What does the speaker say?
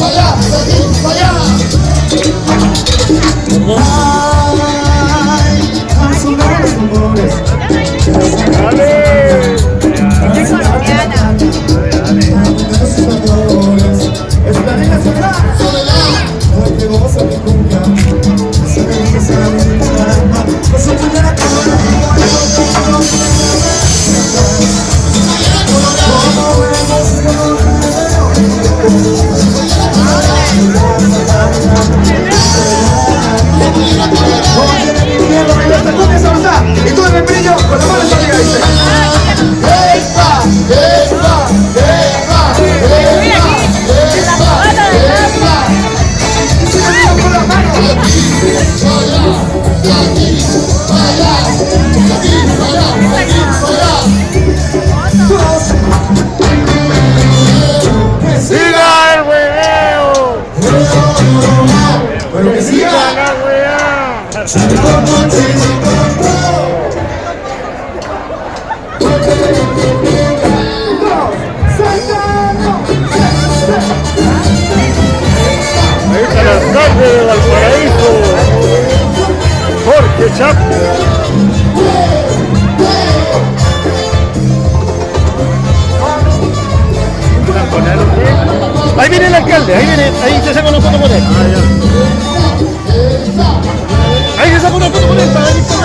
allá, seguir para allá. Y tú en el brillo con la mano en arriba dice ¡Epa! ¡Epa! ¡Epa! ¡Epa! Y si me digo con las manos ¡Siga el hueveo! ¡Pero que siga! ¡La weá! Ahí está el alcalde de Valparaíso, Jorge Chapman. Ahí viene el alcalde, ahí viene, ahí se saca una foto con él. Ahí se saca una foto con él para venir.